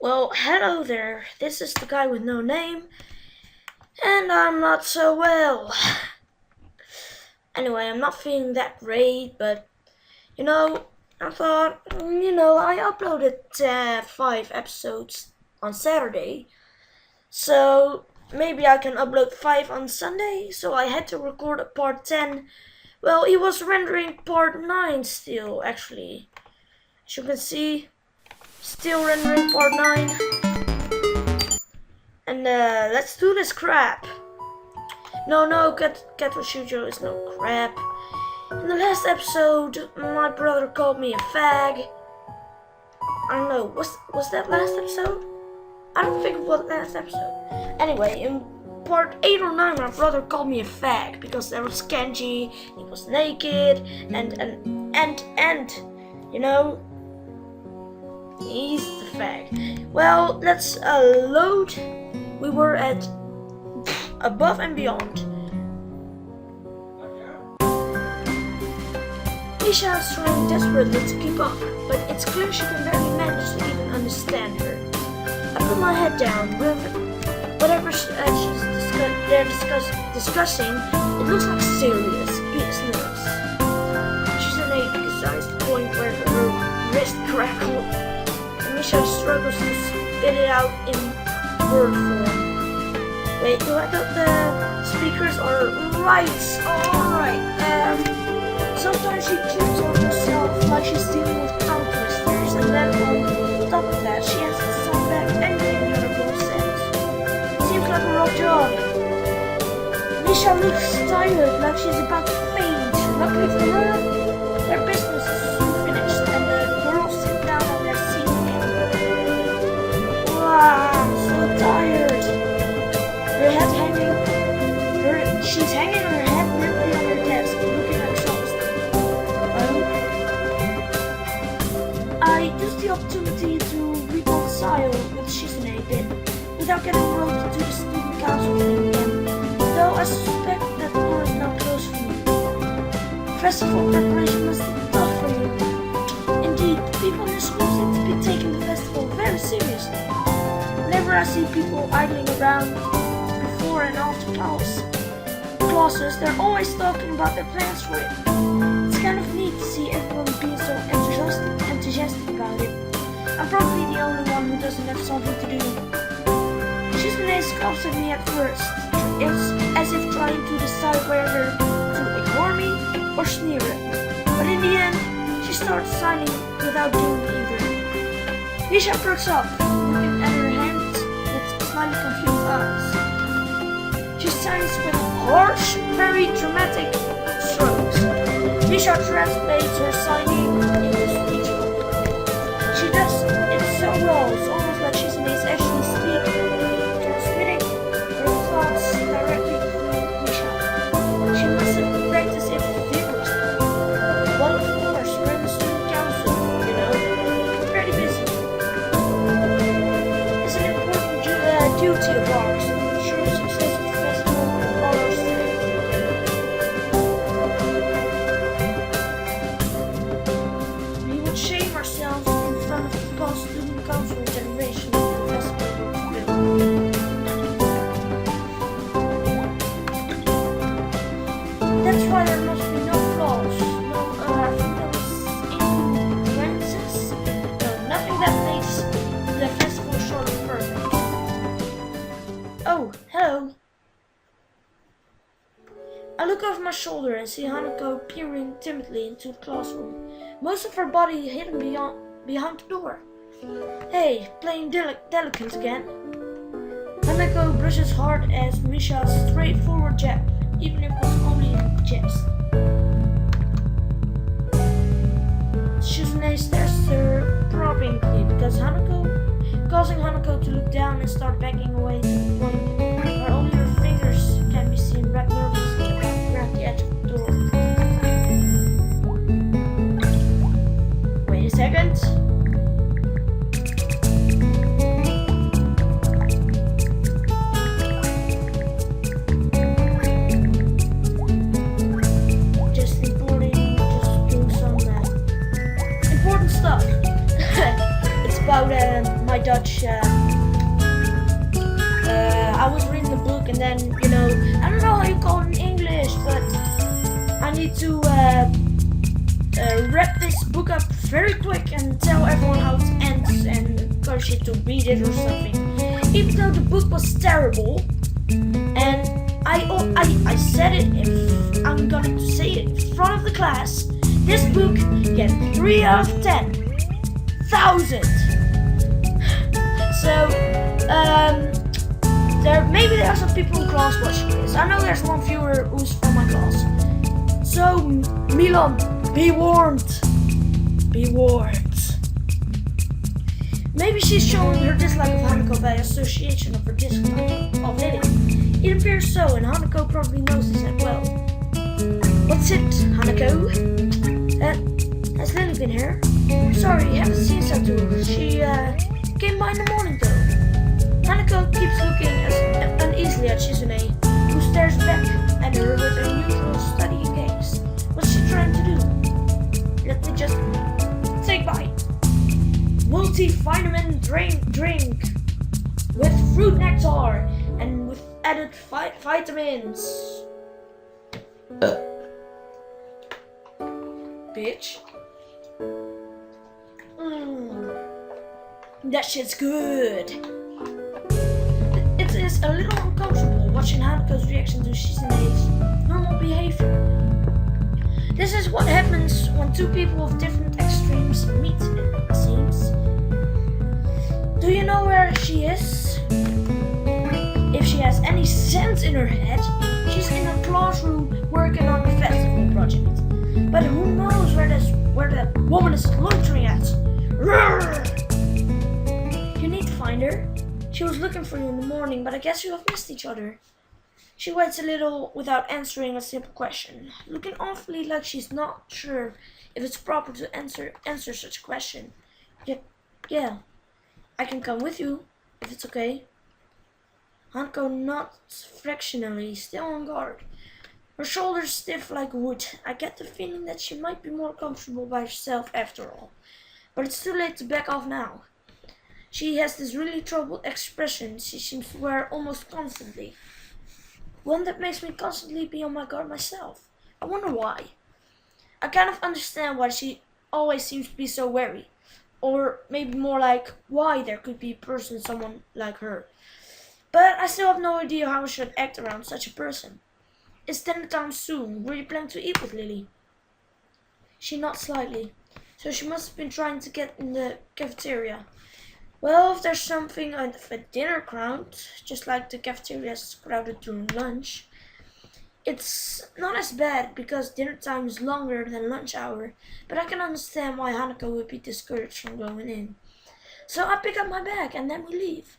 Well, hello there. This is the guy with no name, and I'm not so well. Anyway, I'm not feeling that great, but you know, I thought, I uploaded 5 episodes on Saturday, so maybe I can upload 5 on Sunday. So I had to record a part 10. Well, he was rendering part 9 still, actually. As you can see, still rendering part 9. And let's do this crap. No, katawa shoujo is no crap. In the last episode, my brother called me a fag. I don't know, was that last episode? I don't think it was last episode. Anyway, in part 8 or 9, my brother called me a fag because there was Kenji, he was naked, and you know, he's the fag. Well, let's load. We were at above and beyond. Misha is trying desperately to keep up, but it's clear she can barely manage to even understand her. I put my head down. Whatever she's discussing, it looks like serious business. She's an ape besides the point where her wrist crackled, and Misha struggles to spit it out in word form. Wait, do I got the speakers are right? Alright. Sometimes she keeps on herself like she's dealing with tongue twisters, and then on top of that, she has to sound back angry in the other girl's sense. Seems like a rough job. Misha looks tired, like she's about to faint. Luckily for her, their business is soon finished, and the girls sit down on their seat again. Wow, I'm so tired. Her head hanging, she's hanging her head limply on her desk, looking exhausted. I used the opportunity to reconcile with Shizune a bit, without getting roped into the student council thing again, though I suspect that door is now closed for me. Festival preparation must be tough for you. Indeed, people in the school seem to be taking the festival very seriously. Whenever I see people idling around before and after classes, they're always talking about their plans for it. It's kind of neat to see everyone being so enthusiastic about it. I'm probably the only one who doesn't have something to do. Shizune scoffs at me at first, as if trying to decide whether to ignore me or sneer at me. But in the end, she starts signing without doing either. Misha perks up, looking at her hands with slightly confused eyes. She signs with harsh, very dramatic strokes. Misha translates her signing into speech. She does it so well, it's almost like she's actually speaking, transmitting her thoughts directly through Misha. She must have practiced it vigorously. Well, of course, we're in the student council, pretty busy. It's an important duty of ours to ensure the success of the festival and all our students. We would shame ourselves in front of the past student council generation if the festival were to fail. That's why there must be no flaws, I think there was influences, nothing that makes the festival short of perfect. Oh, hello. I look over my shoulder and see Hanako peering timidly into the classroom, most of her body hidden behind the door. Hey, playing delicate again? Hanako brushes hard as Misha's straightforward jab, even if it was only in the chest. Shizune stares at her probingly, causing Hanako to look down and start backing away to the point where only her fingers can be seen wrapped nervously around the edge of the door. Wait a second. Just doing some important stuff. It's about my my Dutch. I was reading the book and then, you know, I don't know how you call it in English, but I need to wrap this book up very quick and tell everyone how it ends and encourage you to read it or something. Even though the book was terrible, and I said it, if I'm going to say it in front of the class, this book gets 3 out of 10,000. So, maybe there are some people in class watching this. I know there's one viewer who's from my class. So, Milan, be warned. Be warned. Maybe she's showing her dislike of Hanako by association of her dislike of Lily. It appears so, and Hanako probably knows this as well. What's it, Hanako? Has Lily been here? Sorry, haven't seen Satu. She came by in the morning though. Hanako keeps looking uneasily at Shizune, who stares back at her with her usual studying gaze. What's she trying to do? Let me just take bite. Multivitamin drink with fruit nectar and with added vitamins. Bitch. That shit's good. It is a little uncomfortable watching Hanako's reaction to Shizune's normal behavior. This is what happens when two people of different extremes meet, it seems. Do you know where she is? If she has any sense in her head, she's in her classroom working on the festival project. But who knows where that woman is loitering at? Roar! You need to find her. She was looking for you in the morning, but I guess you have missed each other. She waits a little without answering a simple question, looking awfully like she's not sure if it's proper to answer such a question. Yeah, I can come with you, if it's okay. Hanako nods fractionally, still on guard. Her shoulders stiff like wood. I get the feeling that she might be more comfortable by herself after all. But it's too late to back off now. She has this really troubled expression she seems to wear almost constantly. One that makes me constantly be on my guard myself. I wonder why. I kind of understand why she always seems to be so wary. Or maybe more like why there could be someone like her. But I still have no idea how I should act around such a person. It's dinner time soon. Were you planning to eat with Lily? She nods slightly. So she must have been trying to get in the cafeteria. Well, if there's something of a dinner crowd, just like the cafeteria is crowded during lunch, it's not as bad because dinner time is longer than lunch hour, but I can understand why Hanako would be discouraged from going in. So I pick up my bag and then we leave.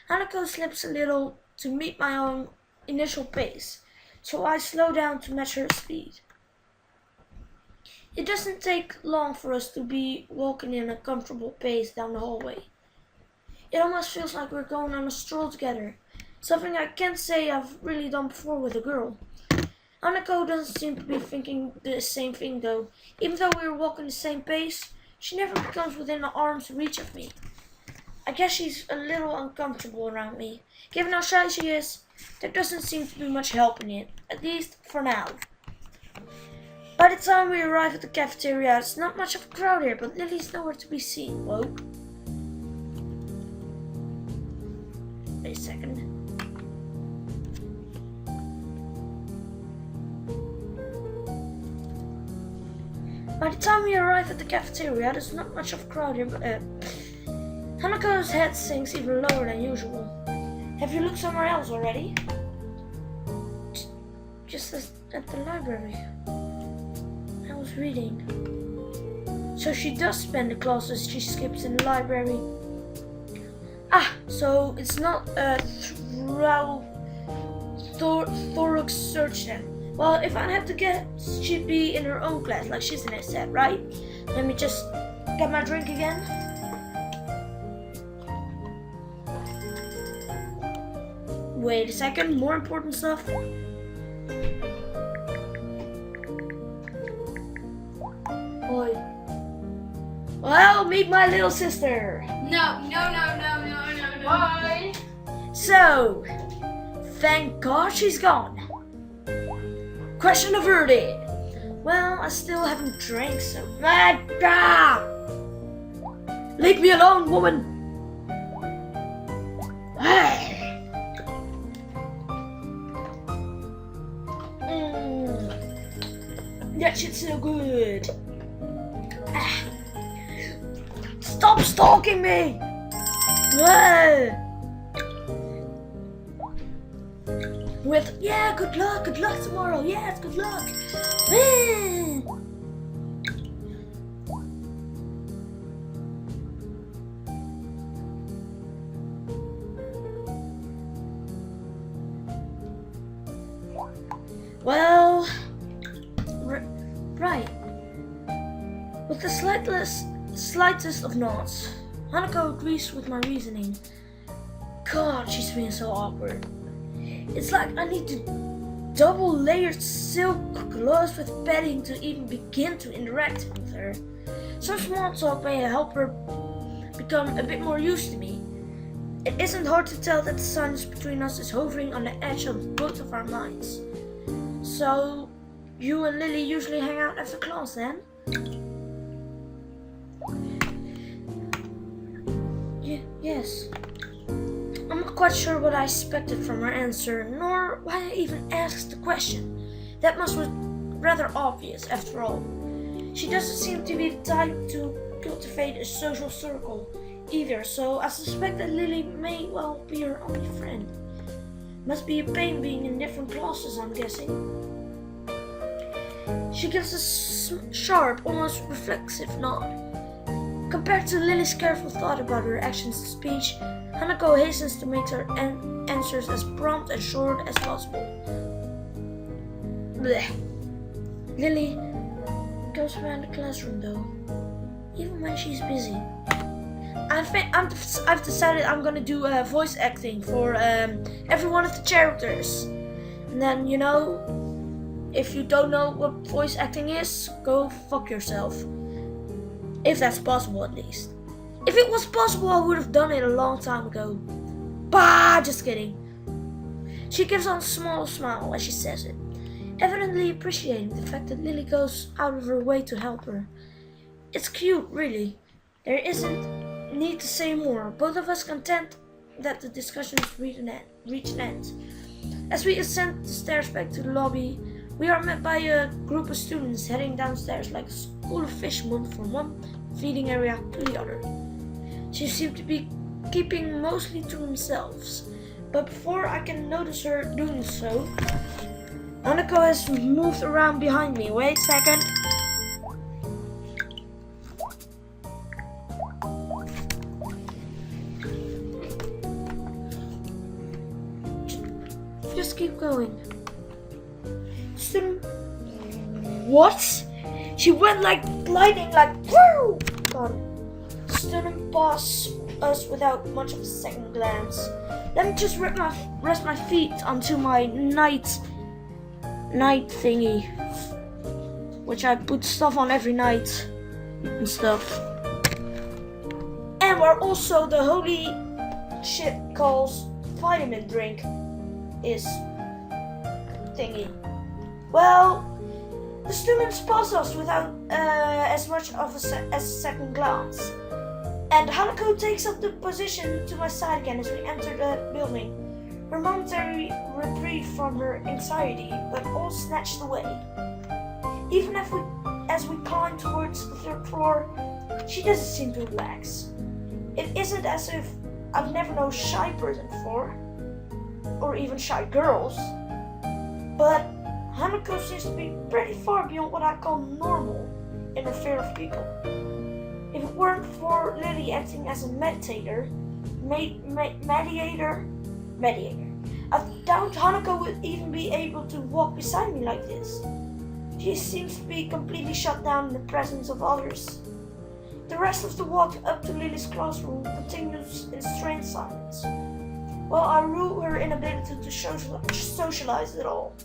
Hanako slips a little to meet my own initial pace, so I slow down to match her speed. It doesn't take long for us to be walking in a comfortable pace down the hallway. It almost feels like we're going on a stroll together, something I can't say I've really done before with a girl. Hanako doesn't seem to be thinking the same thing though. Even though we were walking the same pace, she never becomes within arm's reach of me. I guess she's a little uncomfortable around me. Given how shy she is, there doesn't seem to be much help in it, at least for now. By the time we arrive at the cafeteria, it's not much of a crowd here, but Lily's nowhere to be seen. Whoa. Wait a second. By the time we arrive at the cafeteria, there's not much of a crowd here, but Hanako's head sinks even lower than usual. Have you looked somewhere else already? Just at the library. I was reading. So she does spend the classes she skips in the library. Ah, so it's not a thorough search then. Well, if I'd have to guess, she'd be in her own class, like she's in a set, right? Let me just get my drink again. Wait a second, more important stuff. Oi. Well, meet my little sister. No. Why? So, thank God she's gone. Question averted. Well, I still haven't drank, so leave me alone, woman. That shit's so good. Stop stalking me. With good luck tomorrow. Yes, good luck. Well, right. With the slightest of nods, Hanako agrees with my reasoning. God, she's being so awkward. It's like I need to double layered silk gloves with padding to even begin to interact with her. Some small talk may help her become a bit more used to me. It isn't hard to tell that the silence between us is hovering on the edge of both of our minds. So, you and Lily usually hang out after class then? Yes. I'm not quite sure what I expected from her answer, nor why I even asked the question. That must be rather obvious, after all. She doesn't seem to be the type to cultivate a social circle either, so I suspect that Lily may well be her only friend. Must be a pain being in different classes, I'm guessing. She gives a sharp, almost reflexive nod. Compared to Lily's careful thought about her actions and speech, Hanako hastens to make her answers as prompt and short as possible. Blech. Lily goes around the classroom though, even when she's busy. I've decided I'm gonna do voice acting for every one of the characters. And then, you know, if you don't know what voice acting is, go fuck yourself. If that's possible, at least. If it was possible, I would have done it a long time ago. Bah, just kidding. She gives on a small smile as she says it, evidently appreciating the fact that Lily goes out of her way to help her. It's cute, really. There isn't need to say more. Both of us content that the discussions reach an end. As we ascend the stairs back to the lobby, we are met by a group of students heading downstairs like a school of fishermen from one feeding area to the other. She seems to be keeping mostly to themselves, but before I can notice her doing so, Hanako has moved around behind me. Wait a second. Just keep going. Student, what? She went like gliding, like woo! Student passed us without much of a second glance. Let me just rest my feet onto my night thingy, which I put stuff on every night and stuff. And where also the holy shit calls vitamin drink is thingy. Well, the students pass us without as much of as a second glance. And Hanako takes up the position to my side again as we enter the building. Her momentary reprieve from her anxiety, but all snatched away. Even as we climb towards the third floor, she doesn't seem to relax. It isn't as if I've never known a shy person before, or even shy girls, but Hanako seems to be pretty far beyond what I call normal in her fear of people. If it weren't for Lily acting as a mediator, I doubt Hanako would even be able to walk beside me like this. She seems to be completely shut down in the presence of others. The rest of the walk up to Lily's classroom continues in strange silence, while I rue her inability to socialize at all.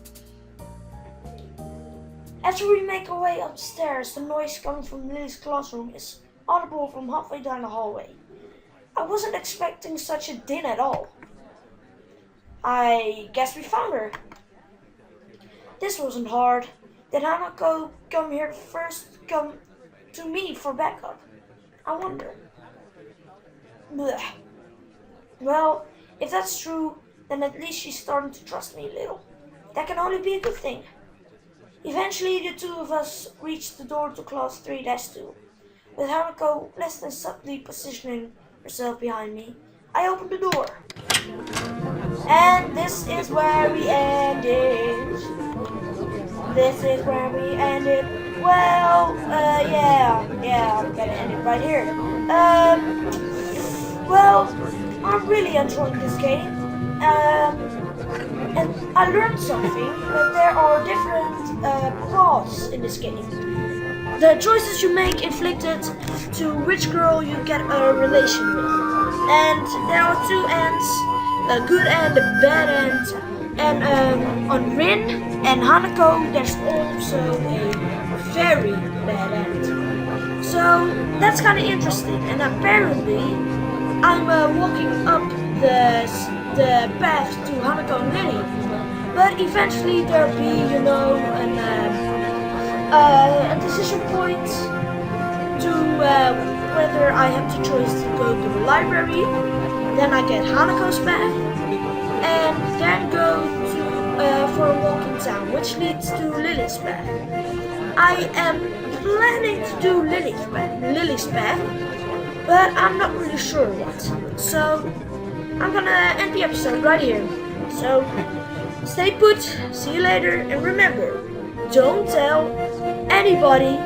As we make our way upstairs, the noise coming from Lily's classroom is audible from halfway down the hallway. I wasn't expecting such a din at all. I guess we found her. This wasn't hard. Did Hanako come here first, come to me for backup? I wonder. Blech. Well, if that's true, then at least she's starting to trust me a little. That can only be a good thing. Eventually, the two of us reached the door to class 3-2. With Hanako less than subtly positioning herself behind me, I opened the door. And this is where we ended. This is where we ended. Well, yeah, I'm gonna end it right here. Well, I'm really enjoying this game. And I learned something, that there are different paths in this game. The choices you make inflicted to which girl you get a relation with. And there are two ends, a good and a bad end. And on Rin and Hanako, there's also a very bad end. So that's kind of interesting. And apparently, I'm walking up the path to Hanako and Lily. But eventually there'll be, a decision point to whether I have the choice to go to the library, then I get Hanako's path, and then go to for a walk in town, which leads to Lily's path. I am planning to do Lily's path, but I'm not really sure yet. So I'm gonna end the episode right here. So stay put, see you later, and remember, don't tell anybody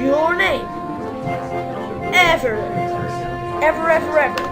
your name. Ever. Ever, ever, ever.